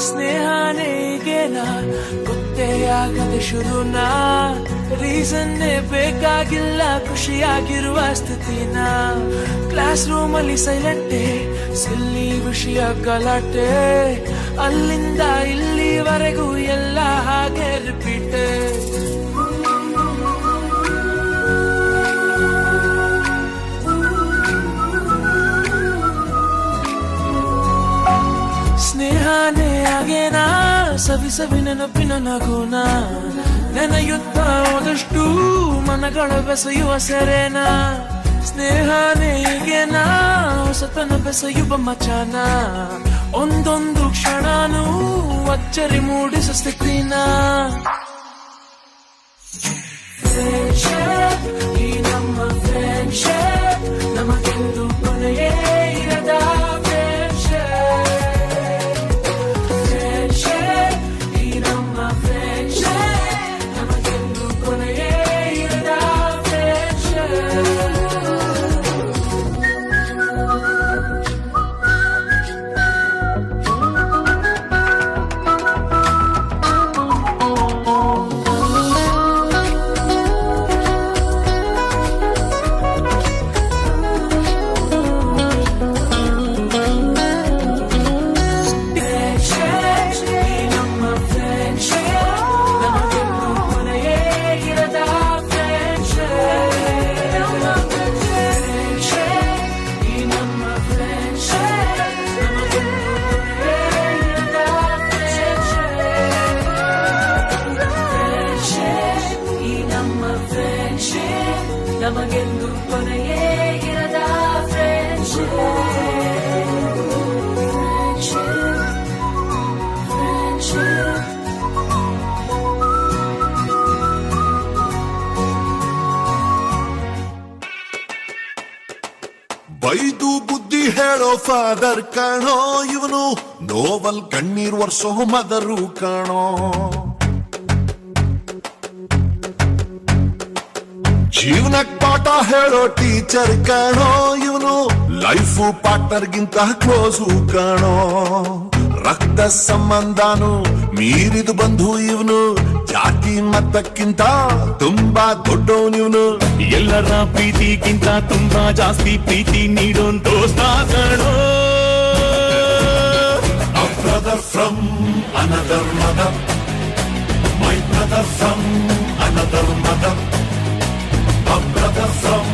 ಸ್ನೇಹನೇ ಈಗೇನ ಗೊತ್ತೇ ಆಗದೆ ಶುರುನಾ ರೀಸನ್ನೇ ಬೇಕಾಗಿಲ್ಲ ಖುಷಿಯಾಗಿರುವ ಸ್ಥಿತಿನ ಕ್ಲಾಸ್ ರೂಮಲ್ಲಿ ಸೈಲೆಂಟೇ ಸಿಲ್ಲಿ ವಿಷಯ ಗಲಾಟೆ ಅಲ್ಲಿಂದ ಇಲ್ಲಿವರೆಗೂ ಎಲ್ಲ ಹಾಗೆ ರಿಪೀಟೇ ಸ್ನೇಹನೇ ಆಗೇನಾ ಸವಿ ಸವಿ ನೆನಪಿನ ನಗುನ ನೆನೆಯುತ್ತ ಹೋದಷ್ಟು ಮನಗಳ ಬೆಸೆಯುವ ಸೆರೆನ ಸ್ನೇಹನೇ ಈಗೇನಾ ಹೊಸತನ ಬೆಸೆಯುವ ಮಚಾನ ಒಂದೊಂದು ಕ್ಷಣನೂ ಅಚ್ಚರಿ ಮೂಡಿಸ ಸ್ಥಿತಿನ ಈ ನಮ್ಮ ಫ್ರೆಂಡ್ಶಿಪ್ ನಮಗೆಂದು ಕೊನೆಯೇ ಇರದ ನಮಗೆಂದು ಕೊನೆಯೇ ಇರದ ಫ್ರೆಂಡ್ಶಿಪ್ ಬೈದು ಬುದ್ಧಿ ಹೇಳೋ ಫಾದರ್ ಕಾಣೋ ಇವನು ನೋವಲ್ ಕಣ್ಣೀರ್ ವರ್ಷೋ ಮದರು ಕಾಣೋ ಜೀವನಕ್ ಪಾಠ ಹೇಳೋ ಟೀಚರ್ ಕಾಣೋ ಇವನು ಲೈಫ್ ಪಾರ್ಟ್ನರ್ ಗಿಂತ ಕ್ಲೋಸು ಕಾಣೋ ರಕ್ತ ಸಂಬಂಧನು ಮೀರಿದು ಬಂಧು ಇವನು ಜಾತಿ ಮತಕ್ಕಿಂತ ತುಂಬಾ ದೊಡ್ಡವನಿವನು ಎಲ್ಲರ ಪ್ರೀತಿಗಿಂತ ತುಂಬಾ ಜಾಸ್ತಿ ಪ್ರೀತಿ ನೀಡೋ ದೋಸ್ತ ಕಾಣೋ A brother from another mother, my brother from another mother, a brother from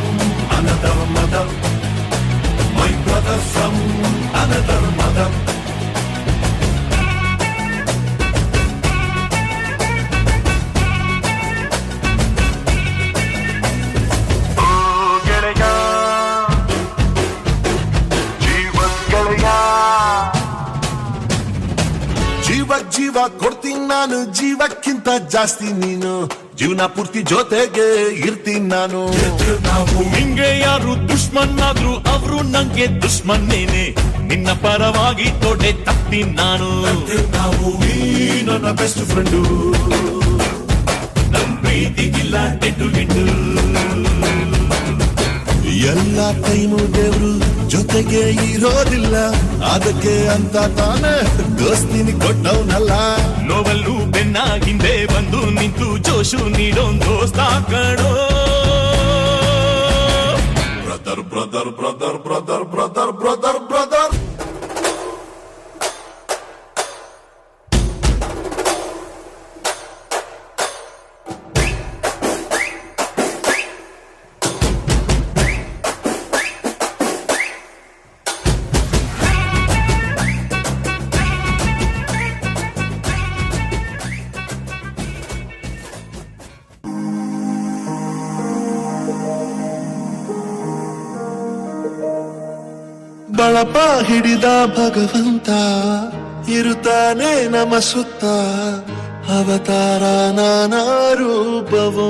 another mother, my brother from another mother. ಜೀವ ಕೊಡ್ತೀನಿ ನಾನು ಜೀವಕ್ಕಿಂತ ಜಾಸ್ತಿ ನೀನು ಜೀವನ ಪೂರ್ತಿ ಜೊತೆಗೆ ಇರ್ತೀನಿ ನಾನು ನಿಂಗೆ ಯಾರು ದುಶ್ಮನ್ ಆದ್ರು ಅವರು ನಂಗೆ ದುಶ್ಮನ್ನೇನೆ ನಿನ್ನ ಪರವಾಗಿ ತೊಡೆ ತಪ್ತೀನಿ ನಾನು ನನ್ನ ಬೆಸ್ಟ್ ಫ್ರೆಂಡು ನನ್ ಪ್ರೀತಿಗಿಲ್ಲ ಗೆಡ್ಡು ಗೆಡ್ಡು ಎಲ್ಲ ಟೈಮು ದೇವ್ರು ಜೊತೆಗೆ ಇರೋದಿಲ್ಲ ಅದಕ್ಕೆ ಅಂತ ತಾನೇ ದೋಸ್ತಿನಿ ಕೊಟ್ಟವನಲ್ಲ ನೋವಲ್ಲೂ ಬೆನ್ನಾಗಿಂದೆ ಬಂದು ನಿಂತು ಜೋಶು ನೀಡೋ ದೋಸ್ತ ಕಣೋ brother brother brother brother brother brother brother ಬಳಪ ಹಿಡಿದ ಭಗವಂತ ಇರುತ್ತಾನೆ ನಮ್ಮ ಸುತ್ತ ಅವತಾರ ನಾನಾ ರೂಪವೋ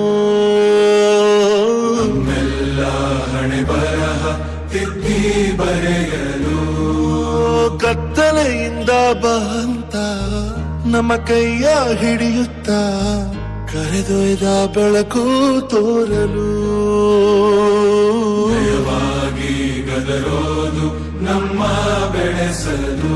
ಮೆಲ್ಲ ಹಣೆ ಬರಹ ತಿದ್ದಿ ಬರೆಯಲು ಕತ್ತಲೆಯಿಂದ ಬಂತ ನಮ್ಮ ಕೈಯ ಹಿಡಿಯುತ್ತ ಕರೆದೊಯ್ದ ಬೆಳಕು ತೋರಲು ಗದರೋದು ನಮ್ಮ ಬೆಳೆಸಲು